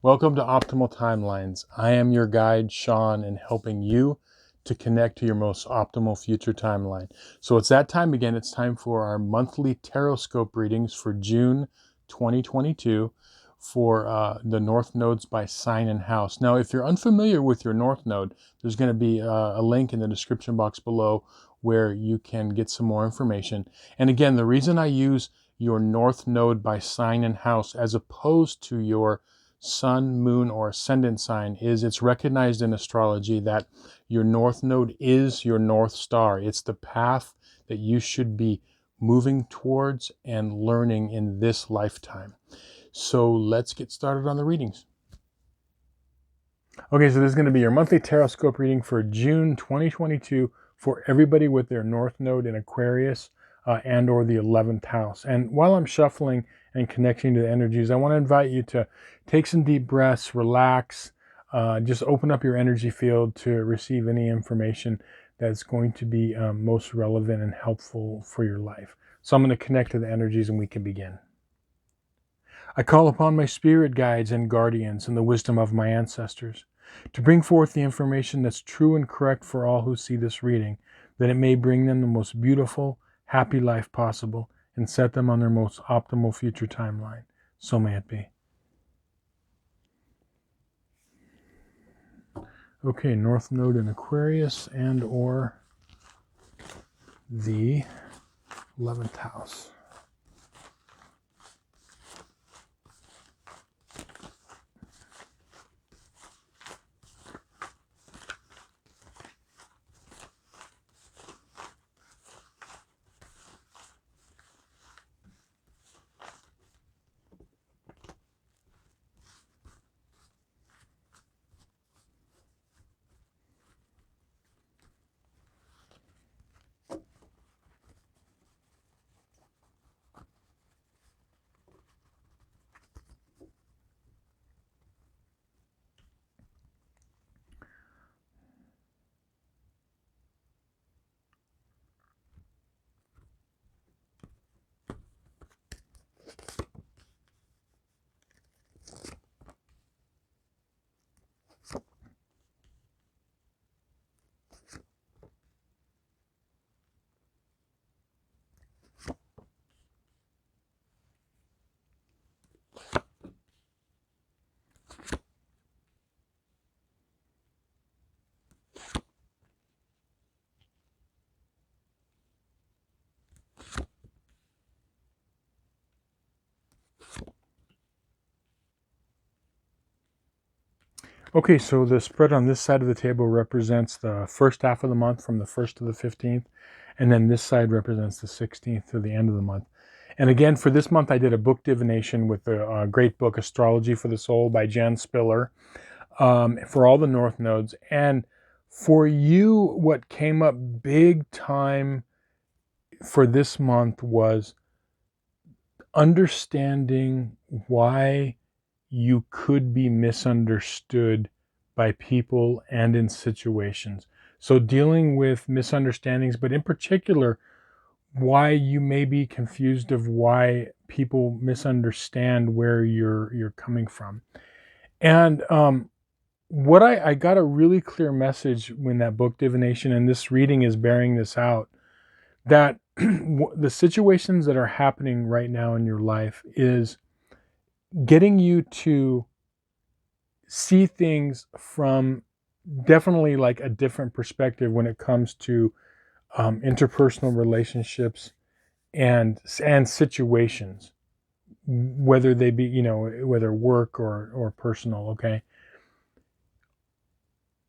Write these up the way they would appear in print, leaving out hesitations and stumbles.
Welcome to Optimal Timelines. I am your guide, Sean, in helping you to connect to your most optimal future timeline. So it's that time again. It's time for our monthly Tarotscope readings for June 2022 for the North Nodes by sign and house. Now, if you're unfamiliar with your North Node, there's going to be a link in the description box below where you can get some more information. And again, the reason I use your North Node by sign and house as opposed to your sun, moon, or ascendant sign is it's recognized in astrology that your North Node is your North Star. It's the path that you should be moving towards and learning in this lifetime. So let's get started on the readings. Okay, so this is going to be your monthly Tarotscope reading for June 2022 for everybody with their North Node in Aquarius and or the 11th house. And while I'm shuffling and connecting to the energies, I want to invite you to take some deep breaths, relax, just open up your energy field to receive any information that's going to be most relevant and helpful for your life. So I'm going to connect to the energies and we can begin. I call upon my spirit guides and guardians and the wisdom of my ancestors to bring forth the information that's true and correct for all who see this reading, that it may bring them the most beautiful, happy life possible and set them on their most optimal future timeline. So may it be. Okay, North Node in Aquarius and or the 11th house. Okay, so the spread on this side of the table represents the first half of the month from the 1st to the 15th, and then this side represents the 16th to the end of the month. And again, for this month, I did a book divination with the great book Astrology for the Soul by Jan Spiller for all the North Nodes. And for you, what came up big time for this month was understanding why you could be misunderstood by people and in situations. So dealing with misunderstandings, but in particular, why you may be confused of why people misunderstand where you're coming from. And what I got a really clear message when that book divination, and this reading is bearing this out, that the situations that are happening right now in your life is getting you to see things from definitely like a different perspective when it comes to interpersonal relationships and situations, whether they be, whether work or personal. Okay.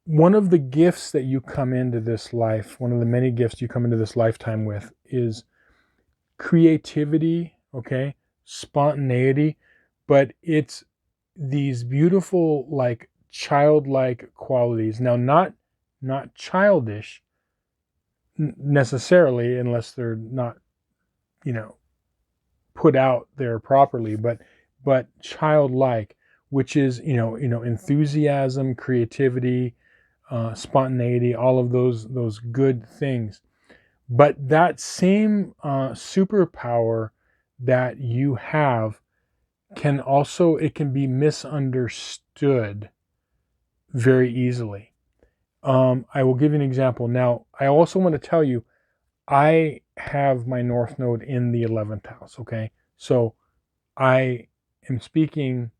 One of the gifts that you come into this life, one of the many gifts you come into this lifetime with is creativity, okay, spontaneity, but it's these beautiful, like childlike qualities. Now, not childish necessarily, unless they're not, put out there properly, but childlike, which is enthusiasm, creativity, spontaneity, all of those good things. But that same superpower that you have it can be misunderstood very easily. I will give you an example. Now, I also want to tell you, I have my North Node in the 11th house. Okay. So I am speaking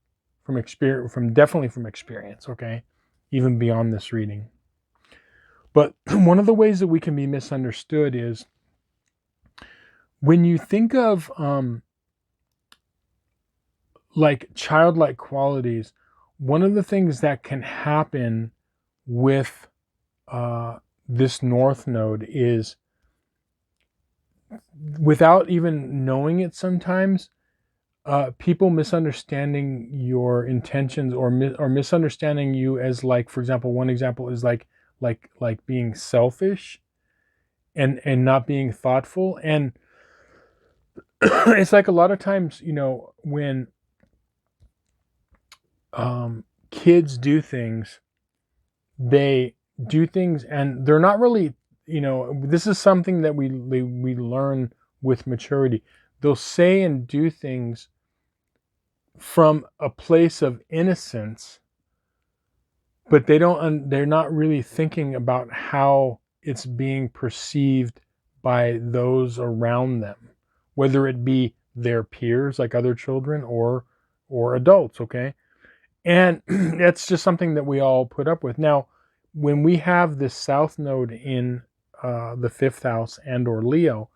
from experience, definitely from experience. Okay. Even beyond this reading. But one of the ways that we can be misunderstood is when you think of like childlike qualities. One of the things that can happen with this North Node is, without even knowing it sometimes, people misunderstanding your intentions, or misunderstanding you as, like, for example, one example is like being selfish and not being thoughtful. And it's like a lot of times, when kids do things, they do things and they're not really, this is something that we learn with maturity. They'll say and do things from a place of innocence, but they're not really thinking about how it's being perceived by those around them, whether it be their peers, like other children, or adults. Okay. And that's just something that we all put up with. Now, when we have this South Node in the 5th house and or Leo,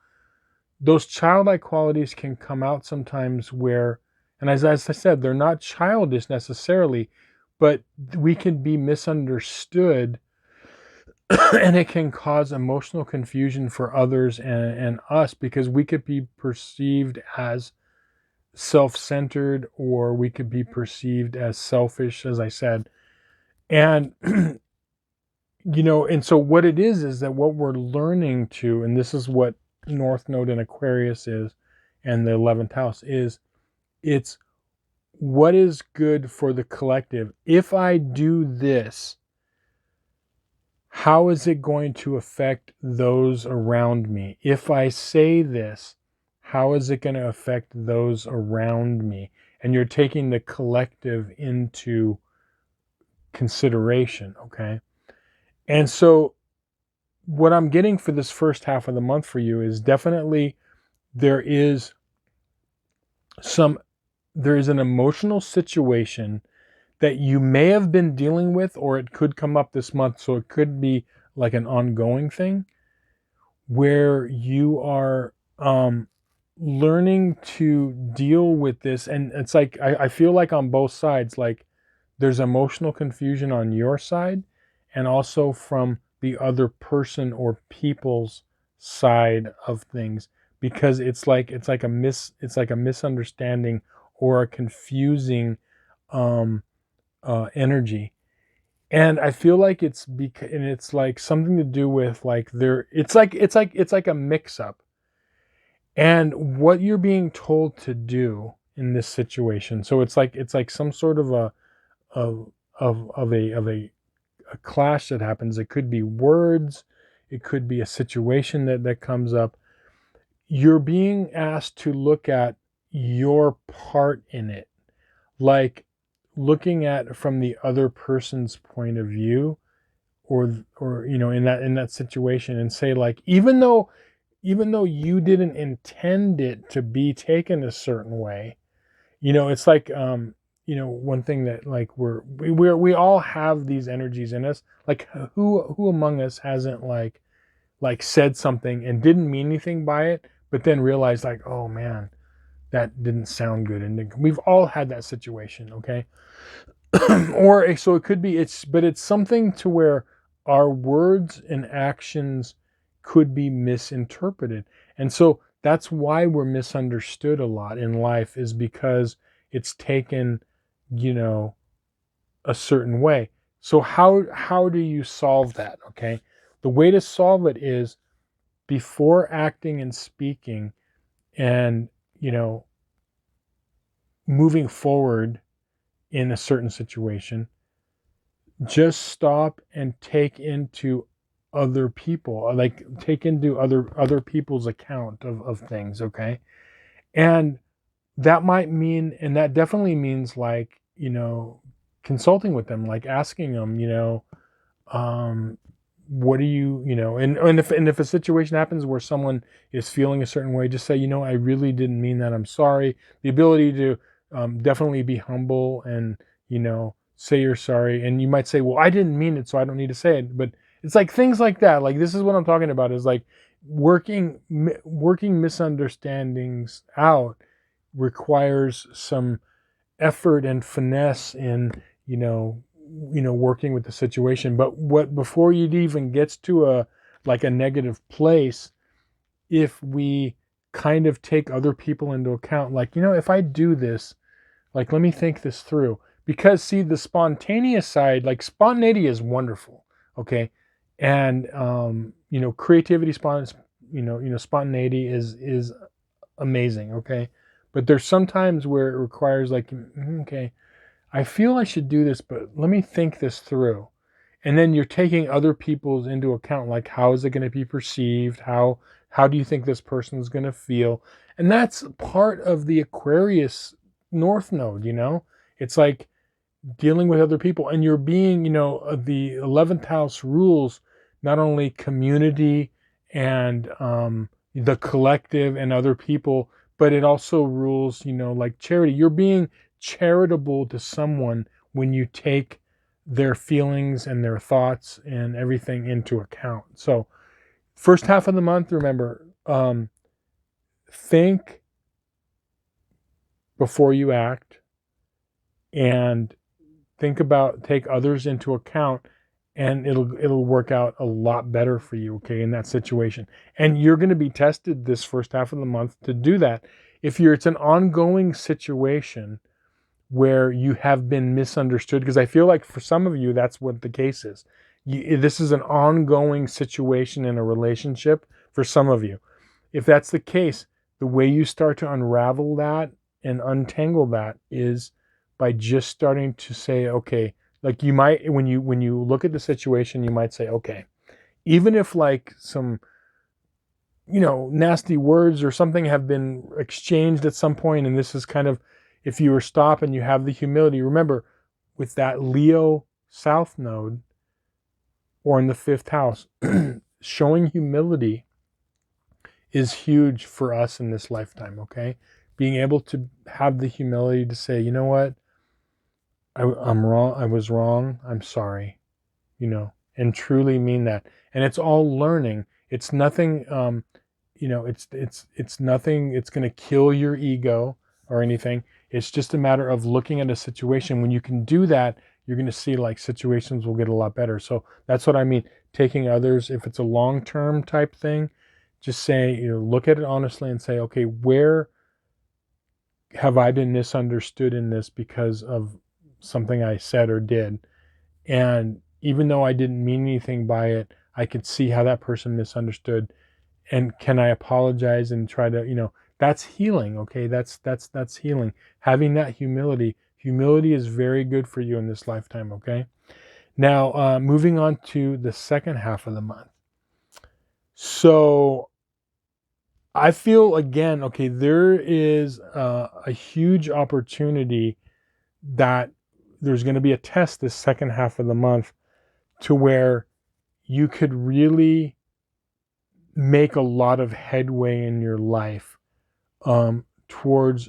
those childlike qualities can come out sometimes where, and as I said, they're not childish necessarily, but we can be misunderstood and it can cause emotional confusion for others and us, because we could be perceived as self-centered, or we could be perceived as selfish, as I said. And and so what it is that what we're learning to, and this is what North Node in Aquarius is, and the 11th house is, it's what is good for the collective. If I do this, how is it going to affect those around me? If I say this, how is it going to affect those around me? And you're taking the collective into consideration, okay? And so what I'm getting for this first half of the month for you is definitely there is an emotional situation that you may have been dealing with, or it could come up this month. So it could be like an ongoing thing where you are learning to deal with this. And it's like, I feel like on both sides, like there's emotional confusion on your side and also from the other person or people's side of things, because it's like a misunderstanding or a confusing energy. And I feel like it's like something to do with like it's like a mix up, and what you're being told to do in this situation. So it's like some sort of a clash that happens. It could be words, it could be a situation that comes up. You're being asked to look at your part in it, like looking at from the other person's point of view, or in that situation, and say, like, even though you didn't intend it to be taken a certain way, it's like one thing that, like, we all have these energies in us. Like, who among us hasn't like said something and didn't mean anything by it, but then realized, like, oh man, that didn't sound good. And we've all had that situation. Okay. Or so it could be, it's something to where our words and actions could be misinterpreted. And so that's why we're misunderstood a lot in life, is because it's taken, a certain way. So how do you solve that? Okay. The way to solve it is, before acting and speaking and, moving forward in a certain situation, just stop and take into other people, like take into other people's account of things. Okay. And that might mean, and that definitely means like, consulting with them, like asking them, um, what do and if a situation happens where someone is feeling a certain way, just say, I really didn't mean that. I'm sorry. The ability to definitely be humble and, say you're sorry. And you might say, well, I didn't mean it, so I don't need to say it. But it's like things like that. Like, this is what I'm talking about, is like working misunderstandings out requires some effort and finesse in, working with the situation. But before it even gets to a negative place, if we kind of take other people into account, like, if I do this, like, let me think this through. Because, see, the spontaneous side, like, spontaneity is wonderful, okay? And creativity, spontaneity is amazing, okay? But there's sometimes where it requires, like, okay, I feel I should do this, but let me think this through. And then you're taking other people's into account, like, how is it going to be perceived? How do you think this person is going to feel? And that's part of the Aquarius North Node, It's like dealing with other people, and you're being, the 11th house rules not only community and the collective and other people, but it also rules, like charity. You're being charitable to someone when you take their feelings and their thoughts and everything into account. So first half of the month, remember, think before you act, and take others into account, and it'll work out a lot better for you, okay, in that situation. And you're going to be tested this first half of the month to do that. If it's an ongoing situation where you have been misunderstood, because I feel like for some of you that's what the case is. This is an ongoing situation in a relationship for some of you. If that's the case, the way you start to unravel that and untangle that is by just starting to say, okay, like, you might, when you look at the situation, you might say, okay, even if like some, nasty words or something have been exchanged at some point, and this is kind of, if you were stop and you have the humility, remember, with that Leo South Node, or in the 5th house, showing humility is huge for us in this lifetime, okay? Being able to have the humility to say, you know what, I'm wrong. I was wrong. I'm sorry, and truly mean that. And it's all learning. It's nothing, it's nothing. It's going to kill your ego or anything. It's just a matter of looking at a situation. When you can do that, you're going to see like situations will get a lot better. So that's what I mean. Taking others, if it's a long-term type thing, just say, look at it honestly and say, okay, where have I been misunderstood in this because of something I said or did? And even though I didn't mean anything by it, I could see how that person misunderstood. And can I apologize and try to, that's healing. Okay. That's healing. Having that humility is very good for you in this lifetime. Okay. Now, moving on to the second half of the month. So I feel, again, okay, there is a huge opportunity that there's going to be a test this second half of the month, to where you could really make a lot of headway in your life towards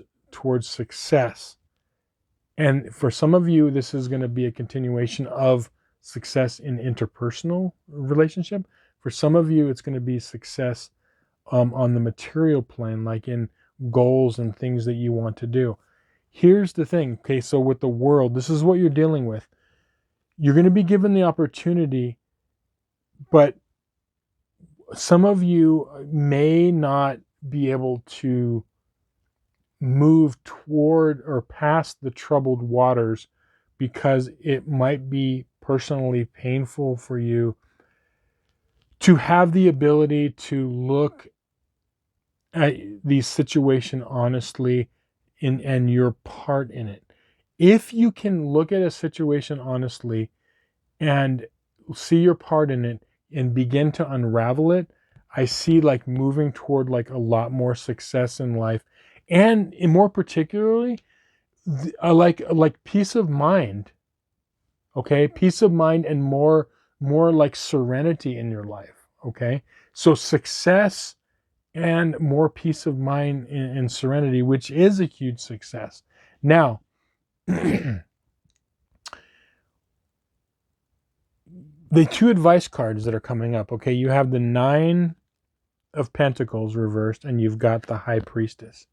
success. And for some of you, this is going to be a continuation of success in interpersonal relationship. For some of you, it's going to be success on the material plane, like in goals and things that you want to do. Here's the thing, okay, so with the world, this is what you're dealing with. You're going to be given the opportunity, but some of you may not be able to move toward or past the troubled waters, because it might be personally painful for you to have the ability to look at the situation honestly and your part in it. If you can look at a situation honestly and see your part in it and begin to unravel it, I see like moving toward like a lot more success in life. and more particularly, like peace of mind. Okay, peace of mind and more like serenity in your life. Okay, so success and more peace of mind and serenity, which is a huge success. Now, the two advice cards that are coming up. Okay, you have the Nine of Pentacles reversed, and you've got the High Priestess.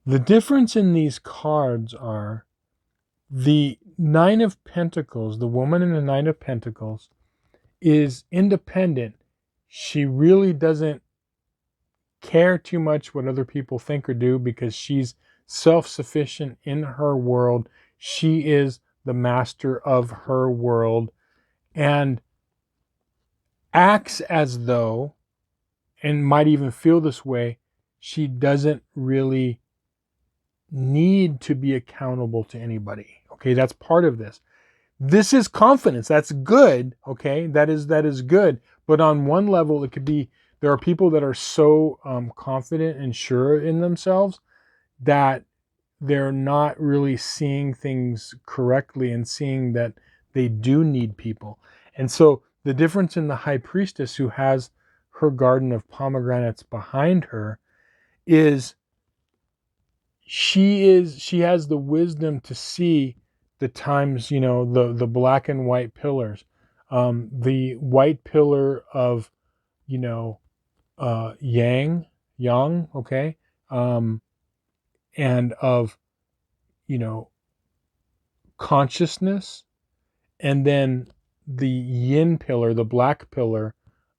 The difference in these cards are the Nine of Pentacles, the woman in the Nine of Pentacles, is independent. She really doesn't care too much what other people think or do because she's self-sufficient in her world. She is the master of her world and acts as though, and might even feel this way, she doesn't really need to be accountable to anybody. Okay, that's part of this. This is confidence. That's good. Okay, that is good. But on one level, it could be there are people that are so confident and sure in themselves that they're not really seeing things correctly and seeing that they do need people. And so the difference in the High Priestess, who has her garden of pomegranates behind her, is she has the wisdom to see the times, the black and white pillars, the white pillar of, you know yang, okay, and of, you know consciousness, and then the yin pillar, the black pillar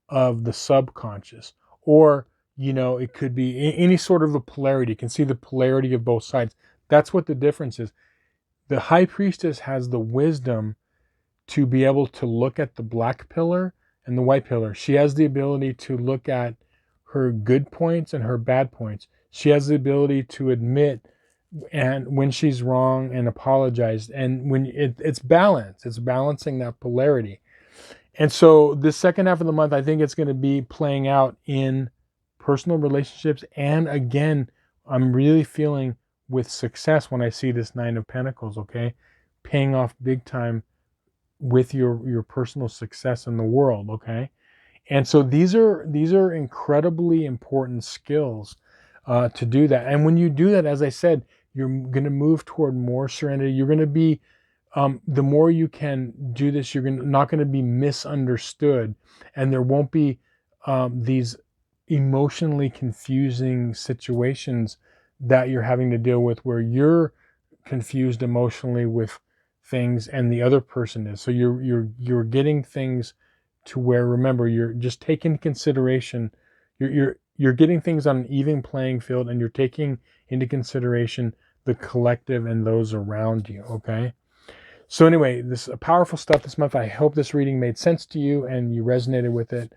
of the subconscious. Or, it could be any sort of a polarity. You can see the polarity of both sides. That's what the difference is. The High Priestess has the wisdom to be able to look at the black pillar and the white pillar. She has the ability to look at her good points and her bad points. She has the ability to admit and when she's wrong and apologize. And when it's balance, it's balancing that polarity. And so the second half of the month, I think it's going to be playing out in personal relationships. And again, I'm really feeling with success when I see this Nine of Pentacles, okay? Paying off big time with your personal success in the world, okay? And so these are incredibly important skills to do that. And when you do that, as I said, you're going to move toward more serenity. You're going to be the more you can do this, you're not going to be misunderstood, and there won't be these emotionally confusing situations that you're having to deal with where you're confused emotionally with things and the other person is. So you're getting things to where, remember, you're just taking consideration, you're getting things on an even playing field, and you're taking into consideration the collective and those around you. Okay. So anyway, this powerful stuff this month. I hope this reading made sense to you and you resonated with it.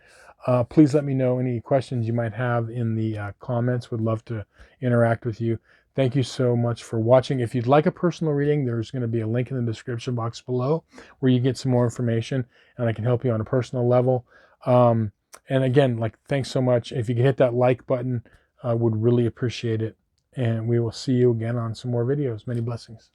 Please let me know any questions you might have in the comments. Would love to interact with you. Thank you so much for watching. If you'd like a personal reading, there's going to be a link in the description box below where you get some more information and I can help you on a personal level. And again, thanks so much. If you could hit that like button, I would really appreciate it. And we will see you again on some more videos. Many blessings.